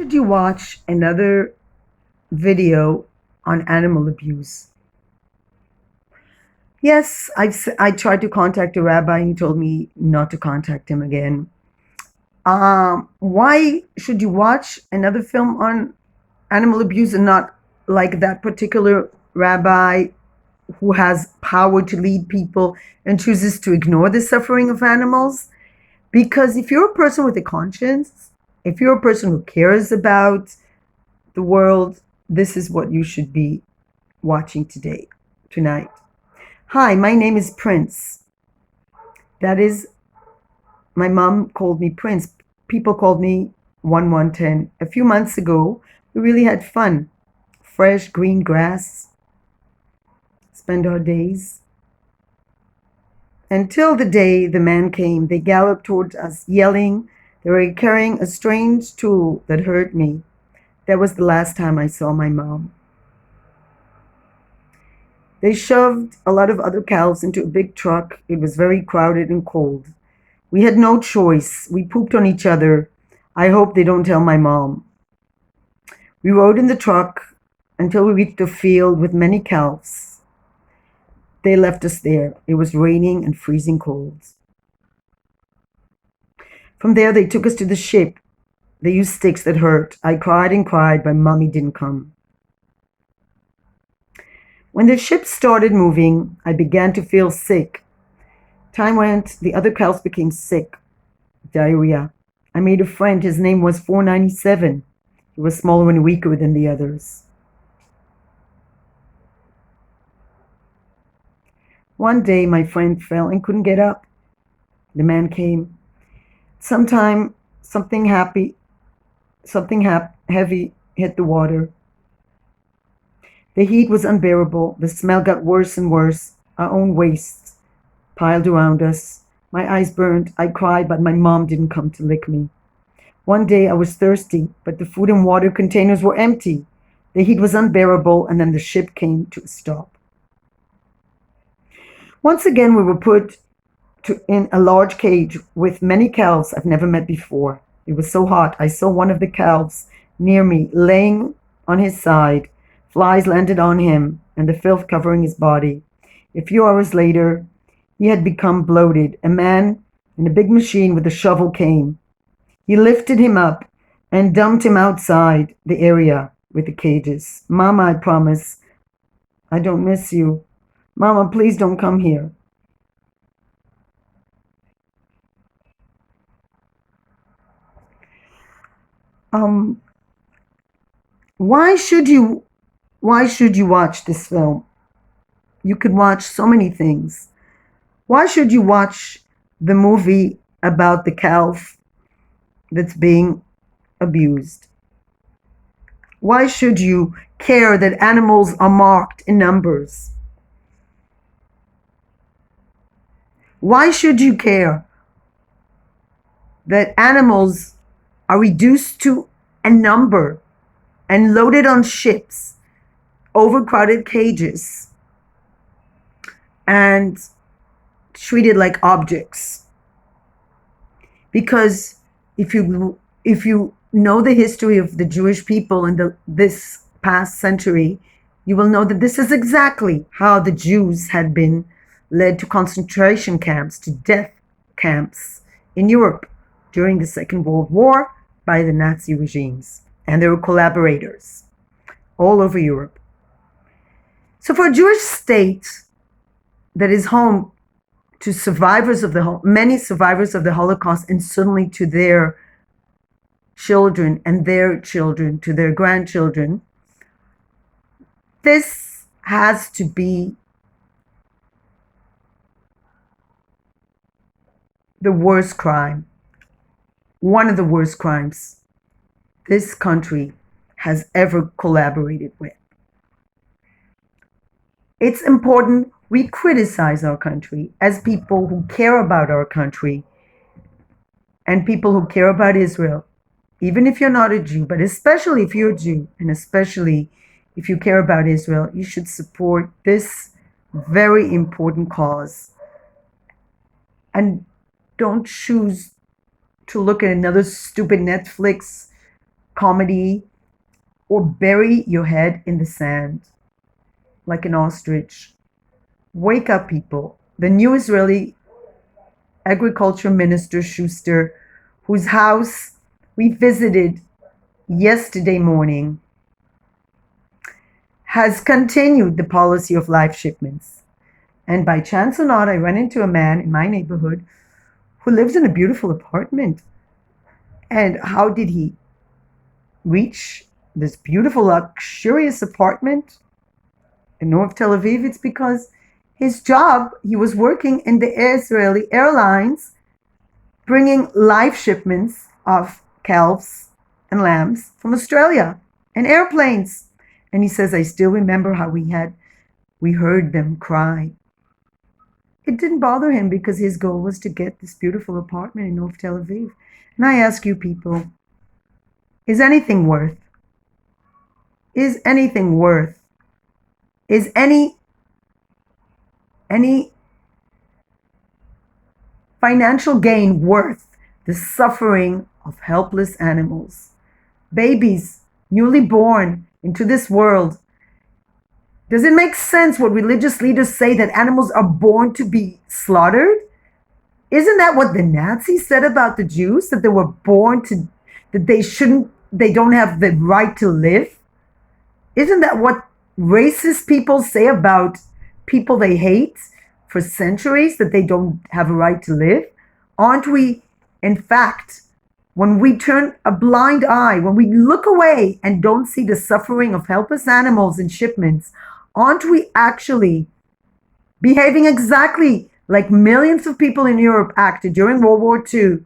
Should you watch another video on animal abuse? Yes, I tried to contact a rabbi and he told me not to contact him again. Why should you watch another film on animal abuse and not like that particular rabbi who has power to lead people and chooses to ignore the suffering of animals? Because if you're a person with a conscience, if you're a person who cares about the world, this is what you should be watching tonight. Hi, my name is Prince. That is, my mom called me Prince. People called me 1110. A few months ago, we really had fun. Fresh green grass, spend our days. Until the day the man came, they galloped towards us, yelling. They were carrying a strange tool that hurt me. That was the last time I saw my mom. They shoved a lot of other cows into a big truck. It was very crowded and cold. We had no choice. We pooped on each other. I hope they don't tell my mom. We rode in the truck until we reached a field with many cows. They left us there. It was raining and freezing cold. From there, they took us to the ship. They used sticks that hurt. I cried and cried, but Mommy didn't come. When the ship started moving, I began to feel sick. Time went, the other cows became sick. Diarrhea. I made a friend. His name was 497. He was smaller and weaker than the others. One day, my friend fell and couldn't get up. The man came. Sometime, something heavy hit the water. The heat was unbearable. The smell got worse and worse. Our own wastes piled around us. My eyes burned. I cried, but my mom didn't come to lick me. One day I was thirsty, but the food and water containers were empty. The heat was unbearable, and then the ship came to a stop. Once again, we were put in a large cage with many cows I've never met before. It was so hot. I saw one of the cows near me, laying on his side. Flies landed on him, and the filth covering his body. A few hours later, he had become bloated. A man in a big machine with a shovel came. He lifted him up and dumped him outside the area with the cages. Mama, I promise, I don't miss you. Mama, please don't come here. Um, why should you watch this film? You could watch so many things. Why should you watch the movie about the cow that's being abused? Why should you care that animals are marked in numbers? Why should you care that animals are reduced to a number and loaded on ships, overcrowded cages, and treated like objects? Because if you know the history of the Jewish people in this past century, you will know that this is exactly how the Jews had been led to concentration camps, to death camps in Europe during the Second World War by the Nazi regimes and their collaborators all over Europe. So for a Jewish state that is home to many survivors of the Holocaust, and certainly to their children and their children, to their grandchildren, this has to be the worst crime, one of the worst crimes this country has ever collaborated with. It's important we criticize our country as people who care about our country and people who care about Israel, even if you're not a Jew, but especially if you're a Jew, and especially if you care about Israel, you should support this very important cause. And don't choose to look at another stupid Netflix comedy, or bury your head in the sand like an ostrich. Wake up, people. The new Israeli agriculture minister, Schuster, whose house we visited yesterday morning, has continued the policy of live shipments. And by chance or not, I ran into a man in my neighborhood who lives in a beautiful apartment. And how did he reach this beautiful, luxurious apartment in North Tel Aviv? It's because his job, he was working in the Israeli Airlines, bringing live shipments of calves and lambs from Australia in airplanes. And he says, I still remember how we heard them cry. It didn't bother him because his goal was to get this beautiful apartment in North Tel Aviv. And I ask you people, is anything worth? Is anything worth? Is any financial gain worth the suffering of helpless animals? Babies, newly born into this world. Does it make sense what religious leaders say that animals are born to be slaughtered? Isn't that what the Nazis said about the Jews? That they were born to, that they don't have the right to live? Isn't that what racist people say about people they hate for centuries, that they don't have a right to live? Aren't we, in fact, when we turn a blind eye, when we look away and don't see the suffering of helpless animals in shipments, aren't we actually behaving exactly like millions of people in Europe acted during World War II,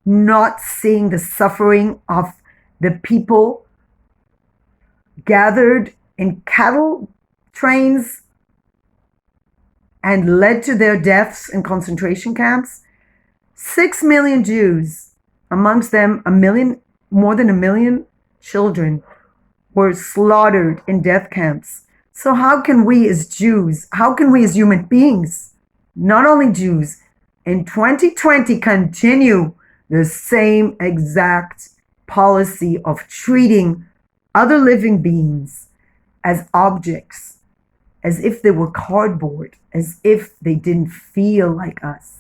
not seeing the suffering of the people gathered in cattle trains and led to their deaths in concentration camps? 6 million Jews, amongst them more than a million children, were slaughtered in death camps. So how can we as Jews, how can we as human beings, not only Jews, in 2020 continue the same exact policy of treating other living beings as objects, as if they were cardboard, as if they didn't feel like us?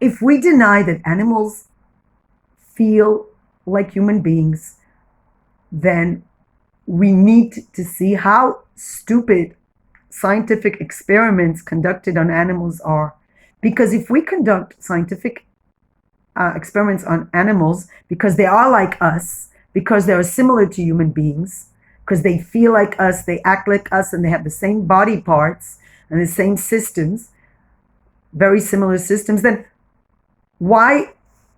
If we deny that animals feel like human beings, then we need to see how stupid scientific experiments conducted on animals are. Because if we conduct scientific experiments on animals because they are like us, because they are similar to human beings, because they feel like us, they act like us, and they have the same body parts and the same systems, very similar systems, then why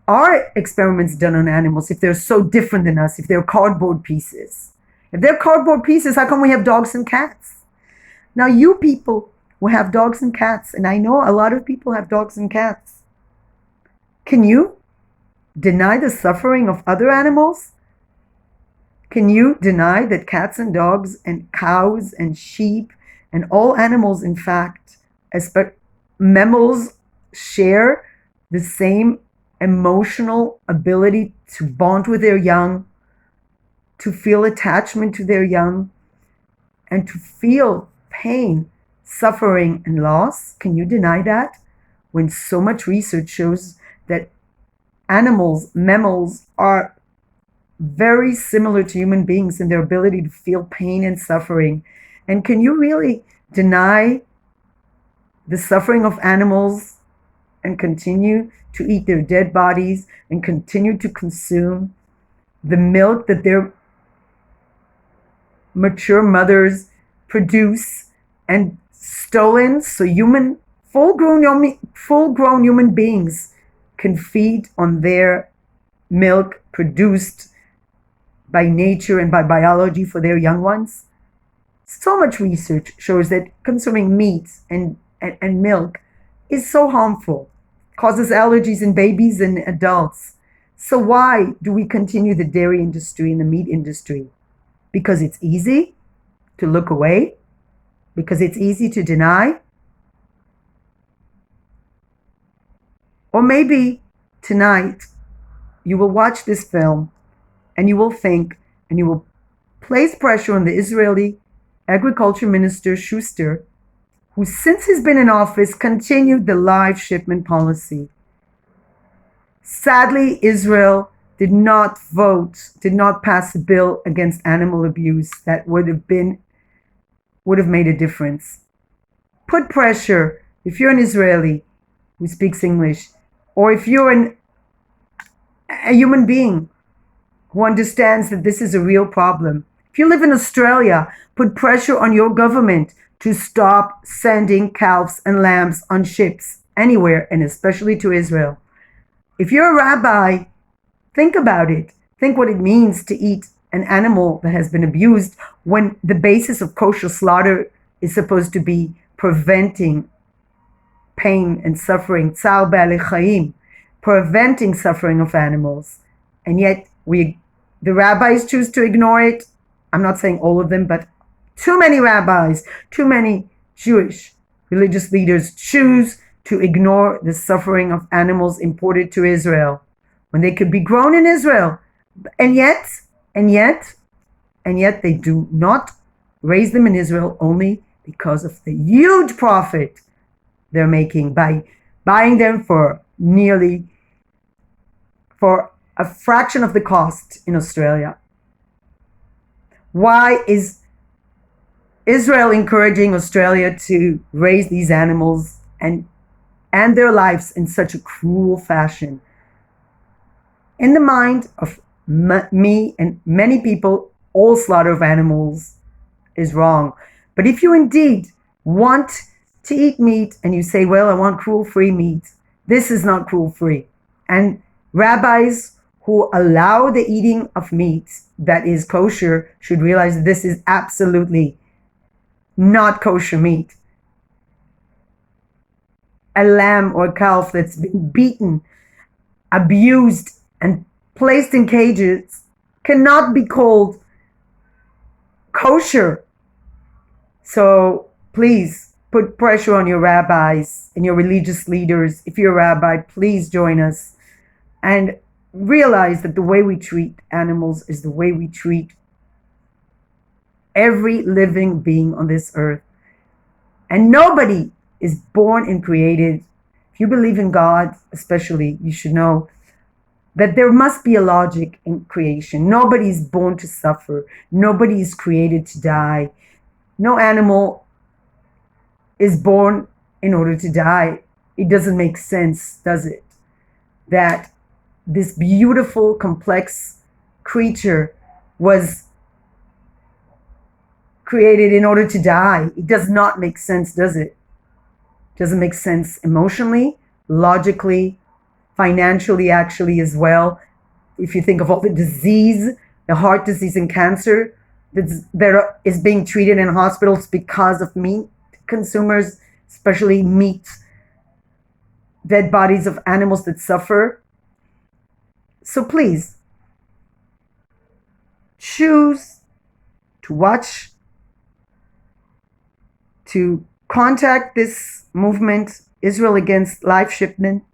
are experiments done on animals if they're so different than us, if they're cardboard pieces? If they're cardboard pieces, how come we have dogs and cats? Now, you people who have dogs and cats, and I know a lot of people have dogs and cats, can you deny the suffering of other animals? Can you deny that cats and dogs and cows and sheep and all animals, in fact, mammals, share the same emotional ability to bond with their young, to feel attachment to their young, and to feel pain, suffering, and loss? Can you deny that when so much research shows that mammals are very similar to human beings in their ability to feel pain and suffering? And can you really deny the suffering of animals and continue to eat their dead bodies and continue to consume the milk that their mature mothers produce and stolen so full-grown human beings can feed on their milk produced by nature and by biology for their young ones? So much research shows that consuming meat and milk is so harmful, causes allergies in babies and adults. So why do we continue the dairy industry and the meat industry? Because it's easy to look away? Because it's easy to deny? Or maybe tonight you will watch this film and you will think, and you will place pressure on the Israeli Agriculture Minister Schuster, who since he's been in office continued the live shipment policy. Sadly, Israel did not pass a bill against animal abuse that would have made a difference. Put pressure. If you're an Israeli who speaks English, or if you're a human being who understands that this is a real problem. If you live in Australia, put pressure on your government to stop sending calves and lambs on ships anywhere, and especially to Israel. If you're a rabbi, think about it. Think what it means to eat an animal that has been abused when the basis of kosher slaughter is supposed to be preventing pain and suffering, tzar ba'alei chaim, preventing suffering of animals. And yet the rabbis choose to ignore it. I'm not saying all of them, but too many rabbis, too many Jewish religious leaders choose to ignore the suffering of animals imported to Israel when they could be grown in Israel. And yet they do not raise them in Israel only because of the huge profit they're making by buying them for a fraction of the cost in Australia. Why is Israel encouraging Australia to raise these animals and their lives in such a cruel fashion? In the mind of me and many people, all slaughter of animals is wrong. But if you indeed want to eat meat and you say, well, I want cruel-free meat, this is not cruel-free. And rabbis who allow the eating of meat that is kosher should realize this is absolutely not kosher meat. A lamb or a calf that's been beaten, abused, and placed in cages cannot be called kosher. So please put pressure on your rabbis and your religious leaders. If you're a rabbi, please join us and realize that the way we treat animals is the way we treat every living being on this earth. And nobody is born and created. If you believe in God, especially, you should know that there must be a logic in creation. Nobody is born to suffer. Nobody is created to die. No animal is born in order to die. It doesn't make sense, does it? That this beautiful, complex creature was created in order to die. It does not make sense, does it? It doesn't make sense emotionally, logically, financially, actually, as well. If you think of all the disease, the heart disease and cancer that is being treated in hospitals because of meat consumers, especially meat, dead bodies of animals that suffer. So please, choose to watch, to contact this movement, Israel Against Live Shipment,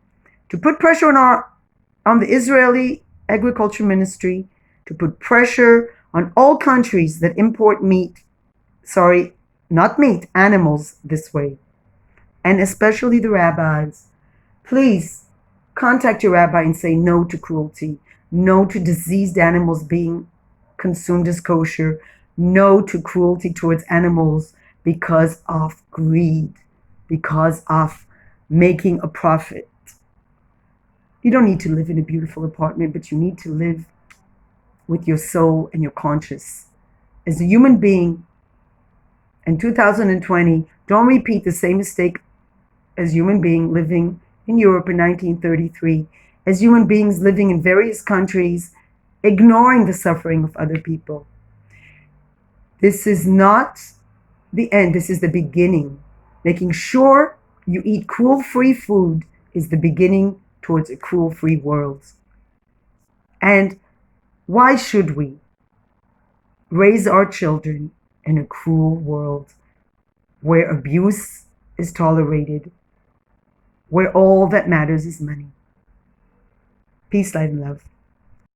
to put pressure on the Israeli Agriculture Ministry, to put pressure on all countries that import animals this way, and especially the rabbis. Please contact your rabbi and say no to cruelty, no to diseased animals being consumed as kosher, no to cruelty towards animals because of greed, because of making a profit. You don't need to live in a beautiful apartment, but you need to live with your soul and your conscience. As a human being, in 2020, don't repeat the same mistake as human being living in Europe in 1933, as human beings living in various countries, ignoring the suffering of other people. This is not the end, this is the beginning. Making sure you eat cruel-free food is the beginning towards a cruel-free world. And why should we raise our children in a cruel world where abuse is tolerated, where all that matters is money? Peace, light, and love.